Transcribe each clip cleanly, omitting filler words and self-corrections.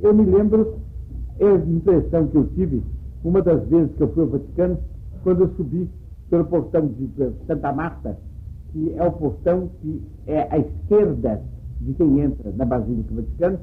eu me lembro, a impressão que eu tive, uma das vezes que eu fui ao Vaticano, quando eu subi pelo portão de Santa Marta, que é o portão que é à esquerda de quem entra na Basílica Vaticana.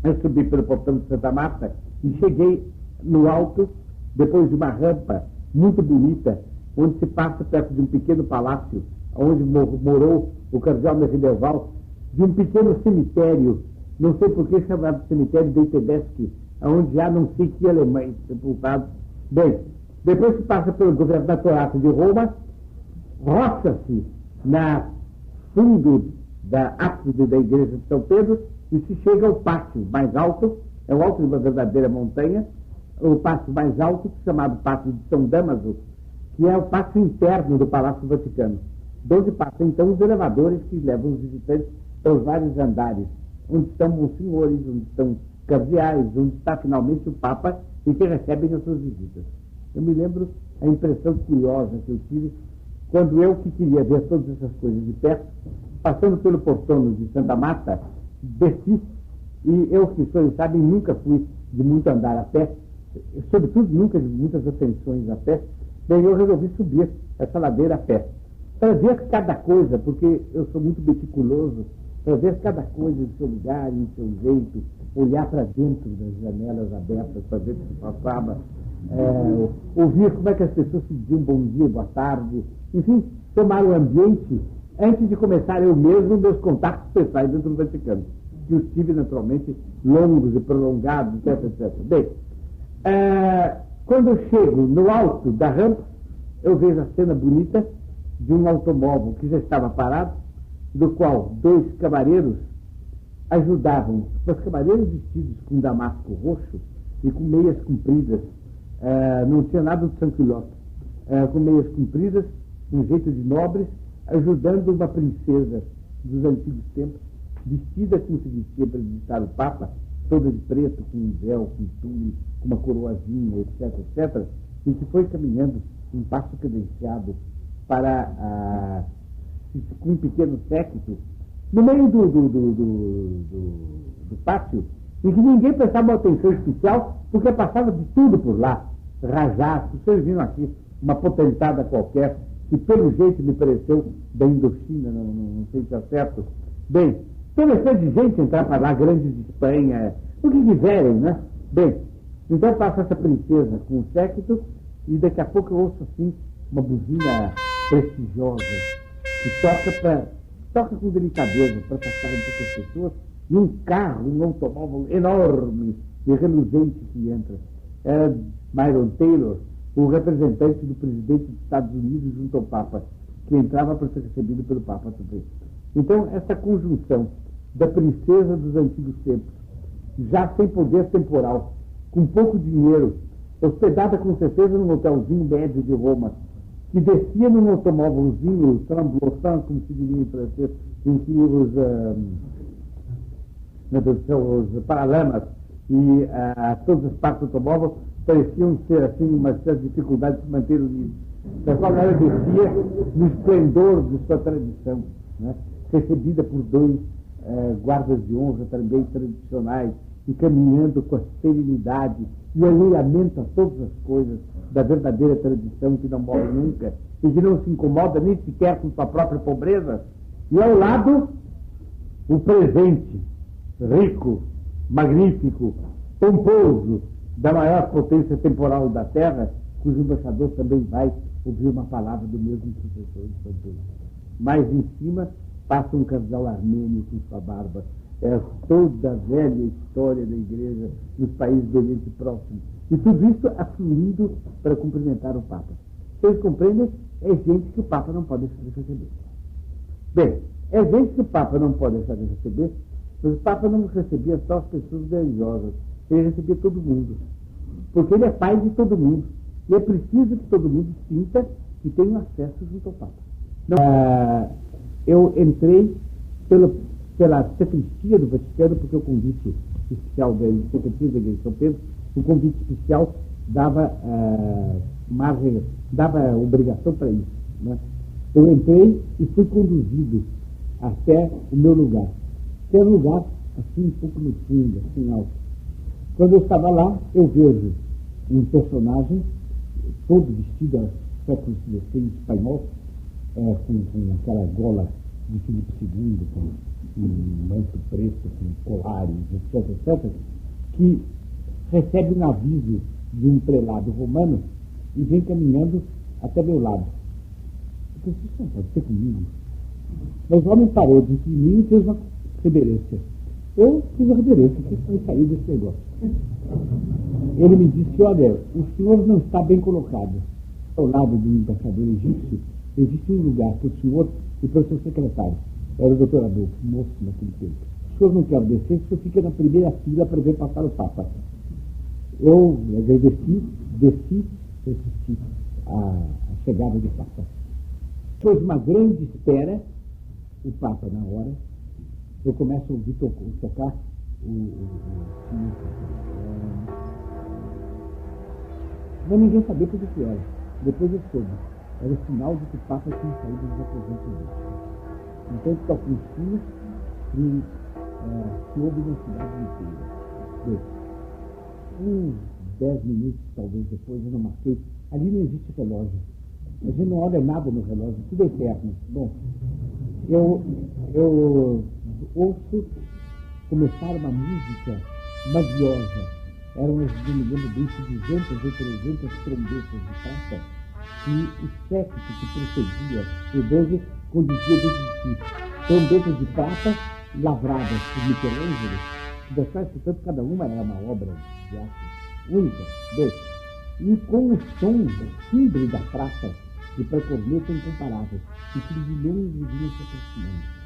Eu subi pelo portão de Santa Marta e cheguei no alto, depois de uma rampa muito bonita, onde se passa perto de um pequeno palácio, onde morou o cardeal Merri-Delval, de um pequeno cemitério, não sei por que chamado cemitério de Tedeschi, onde há não sei que alemães sepultados. Bem, depois se passa pelo governatorato de Roma, roça-se na fundo da ábside da igreja de São Pedro e se chega ao pátio mais alto, é o alto de uma verdadeira montanha, o pátio mais alto, chamado Pátio de São Damaso, que é o pátio interno do Palácio Vaticano, de onde passam então os elevadores que levam os visitantes para os vários andares, onde estão monsenhores, onde estão cardeais, onde está finalmente o Papa e que recebem as suas visitas. Eu me lembro a impressão curiosa que eu tive quando eu, que queria ver todas essas coisas de perto, passando pelo portão de Santa Marta, desci, e eu, que vocês sabem, nunca fui de muito andar a pé, sobretudo nunca de muitas ascensões a pé, bem, eu resolvi subir essa ladeira a pé, para ver cada coisa, porque eu sou muito meticuloso, para ver cada coisa em seu lugar, em seu jeito, olhar para dentro das janelas abertas para ver o que se passava, ouvir como é que as pessoas se diziam bom dia, boa tarde, enfim, tomar o ambiente antes de começar eu mesmo meus contatos pessoais dentro do Vaticano, que os tive naturalmente longos e prolongados, etc, etc. Bem, quando eu chego no alto da rampa, eu vejo a cena bonita de um automóvel que já estava parado, do qual dois camareiros ajudavam, os camareiros vestidos com damasco roxo e com meias compridas, não tinha nada de sanculote, com meias compridas, um jeito de nobres, ajudando uma princesa dos antigos tempos, vestida como se vestia para visitar o Papa, toda de preto, com um véu, com tule, com uma coroazinha, etc, etc, e que foi caminhando um passo credenciado para, com um pequeno séquito, no meio do pátio, em que ninguém prestava uma atenção especial, porque passava de tudo por lá, rajasco, vocês viram aqui, uma potentada qualquer, que pelo jeito me pareceu da Indochina, não sei se é certo. Bem, interessante de gente entrar para lá, grandes de Espanha, o que quiserem, né? Bem, então passa essa princesa com o séquito e daqui a pouco eu ouço assim uma buzina prestigiosa que toca com delicadeza para passar entre as pessoas e um carro, um automóvel enorme e reluzente que entra. Era Myron Taylor, o representante do presidente dos Estados Unidos junto ao Papa, que entrava para ser recebido pelo Papa também. Então, essa conjunção da princesa dos antigos tempos, já sem poder temporal, com pouco dinheiro, hospedada com certeza num hotelzinho médio de Roma, que descia num automóvelzinho, trambloçant, como se diria em francês, em que os paralamas e todas as partes do automóvel pareciam ser assim uma certa dificuldade de se manter unidos. Da qual ela descia no esplendor de sua tradição, né? Recebida por dois guardas de honra também tradicionais, e caminhando com a serenidade e o alinhamento a todas as coisas da verdadeira tradição que não morre nunca e que não se incomoda nem sequer com sua própria pobreza. E ao lado, o presente, rico, magnífico, pomposo, da maior potência temporal da Terra, cujo embaixador também vai ouvir uma palavra do mesmo sucessor de São Pedro. Mais em cima, passa um cardeal armênio com sua barba. É toda a velha história da igreja nos países do Oriente Próximo. E tudo isso afluindo para cumprimentar o Papa. Vocês compreendem? É gente que o Papa não pode deixar de receber. Bem, é gente que o Papa não pode deixar de receber, mas o Papa não recebia só as pessoas religiosas, ele recebia todo mundo. Porque ele é pai de todo mundo. E é preciso que todo mundo sinta que tem um acesso junto ao Papa. Não, eu entrei pela Secretaria do Vaticano, porque o convite especial da Secretaria da Igreja de São Pedro, o convite especial dava obrigação para isso, né? Eu entrei e fui conduzido até o meu lugar, que era um lugar assim um pouco no fundo, assim alto. Quando eu estava lá, eu vejo um personagem todo vestido a século XVI espanhol, com aquela gola de Filipe II, com um manto preto, com colares, etc., etc., que recebe um aviso de um prelado romano e vem caminhando até meu lado. Eu pensei, isso não pode ser comigo. Mas o homem parou de mim e fez uma reverência. Eu fiz a reverência, que foi sair desse negócio. Ele me disse, olha, o senhor não está bem colocado. Ao lado do embaixador egípcio, existe um lugar para o senhor e para o seu secretário. Era o doutor Adolfo, moço naquele tempo. O senhor não quer descer, o senhor fica na primeira fila para ver passar o Papa. Eu agradeci, desci, assisti a chegada do Papa. Depois de uma grande espera, o Papa, na hora, eu começo a ouvir tocar o mas ninguém sabia por que era. Depois eu soube. Era o sinal de que o Papa tinha saído dos aposentos dele. Então ele toca um sino e se ouve na cidade inteira. Uns 10 minutos, talvez depois, eu não marquei. Ali não existe relógio. A gente não olha nada no relógio, tudo é eterno. Bom, eu ouço começar uma música magiosa. Eram, não me lembro bem, 200 ou 300 trombetas de prata, e o séquito que precedia o 12 conduzia dentro de si. Trombetas de prata lavradas por Michelangelo, que deixaram, portanto, cada uma era uma obra de arte única. Bem, e com o som, o timbre da prata e para corneta incomparável, e tudo de longe vinha se aproximando.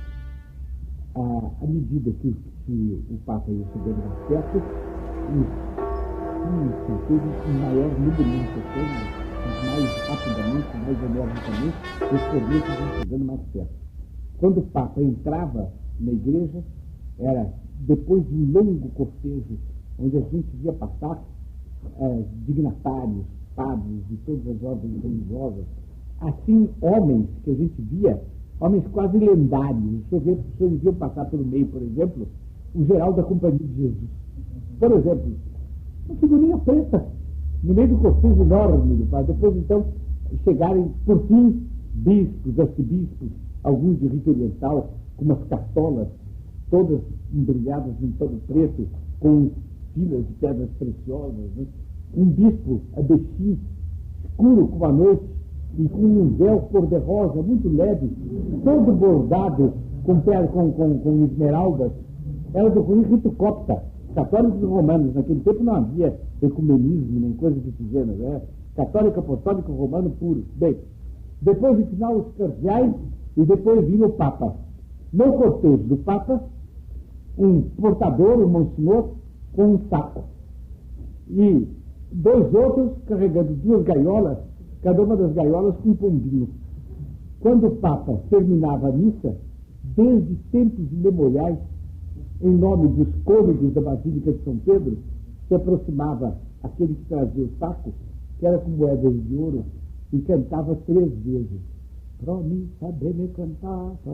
À medida que o Papa ia chegando mais perto, teve um maior número de pessoas, mais rapidamente, mais energicamente, os cornetas iam chegando mais perto. Quando o Papa entrava na igreja, era depois de um longo cortejo, onde a gente via passar dignatários, padres de todas as ordens religiosas, assim homens que a gente via, homens quase lendários. Os senhores viam passar pelo meio, por exemplo, o geral da Companhia de Jesus. Por exemplo, uma figurinha preta, no meio do cortejo enorme do padre. Depois, então, chegarem, por fim, bispos, arcebispos, alguns de rito oriental, com umas castolas, todas embrulhadas em pano preto, com filas de pedras preciosas, né? Um bispo abexim, escuro como a noite, e com um véu cor-de-rosa muito leve, todo bordado com esmeraldas. Era do rito copta. Católicos e romanos, naquele tempo não havia ecumenismo, nem coisa desse gênero, né? Católico, apostólico, romano puro. Bem, depois no final os cardeais e depois vinha o Papa. No cortejo do Papa, um portador, um monsenhor, com um saco. E 2 outros carregando 2 gaiolas, cada uma das gaiolas com um pombinho. Quando o Papa terminava a missa, desde tempos imemoriais, em nome dos cônegos da Basílica de São Pedro, se aproximava aquele que trazia o saco, que era com moedas de ouro, e cantava 3 vezes. Promissa bene cantata.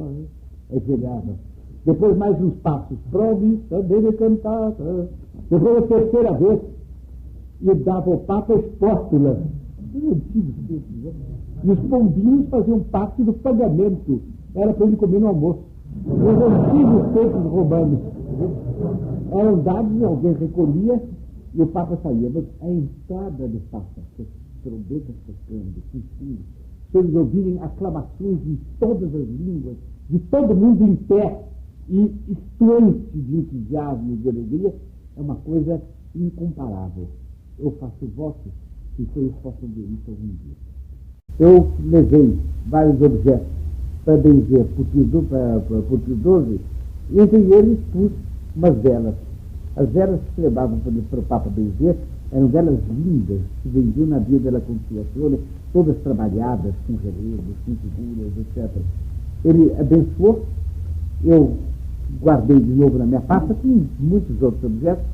Ajoelhava. Depois mais uns passos. Promissa bene cantata. Depois a 3ª vez, e dava ao Papa espóstula. E os pombinhos faziam parte do pagamento. Era para ele comer no almoço. Os antigos tempos romanos eram dados, alguém recolhia e o Papa saía. Mas a entrada do Papa, com as trombetas tocando, enfim, se eles ouvirem aclamações em todas as línguas, de todo mundo em pé e estuante de entusiasmo e de alegria, é uma coisa incomparável. Eu faço voto que vocês possam ver isso algum dia. Eu levei vários objetos para benzer por Pio XII, e entre eles pus umas velas. As velas que se levavam para o Papa benzer eram velas lindas, que vendiam na Via della Conciliazione, todas trabalhadas, com relevos, com figuras, etc. Ele abençoou, eu guardei de novo na minha pasta, com muitos outros objetos.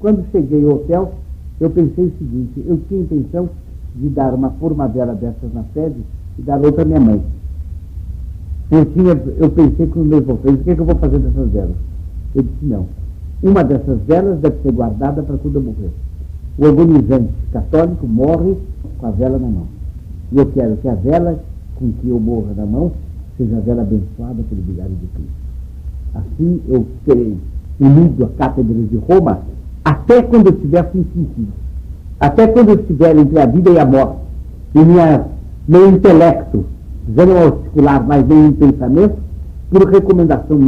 Quando cheguei ao hotel, eu pensei o seguinte: eu tinha intenção de dar uma vela dessas na sede e dar outra à minha mãe. Eu pensei com os meus voltores: o que é que eu vou fazer dessas velas? Eu disse: não, Uma dessas velas deve ser guardada para quando eu morrer. O agonizante católico morre com a vela na mão. E eu quero que a vela com que eu morra na mão seja a vela abençoada pelo vigário de Cristo. Assim eu terei unido a cátedra de Roma até quando eu estiver sem sentido. Até quando eu estiver entre a vida e a morte. E meu intelecto já não articular mais nenhum pensamento, por recomendação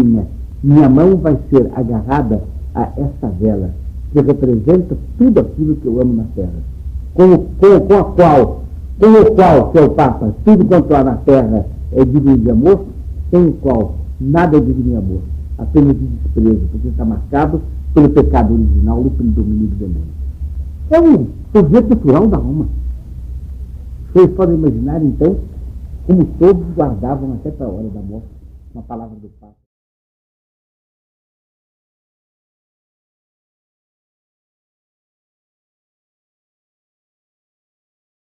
minha mão vai ser agarrada a essa vela, que representa tudo aquilo que eu amo na terra, com o qual, seu Papa, tudo quanto há na terra é digno de amor, sem o qual nada é digno de amor, apenas de desprezo, porque está marcado pelo pecado original e pelo domínio do demônio. É o projeto natural da alma. Vocês podem imaginar, então, como todos guardavam até para a hora da morte uma palavra do Papa.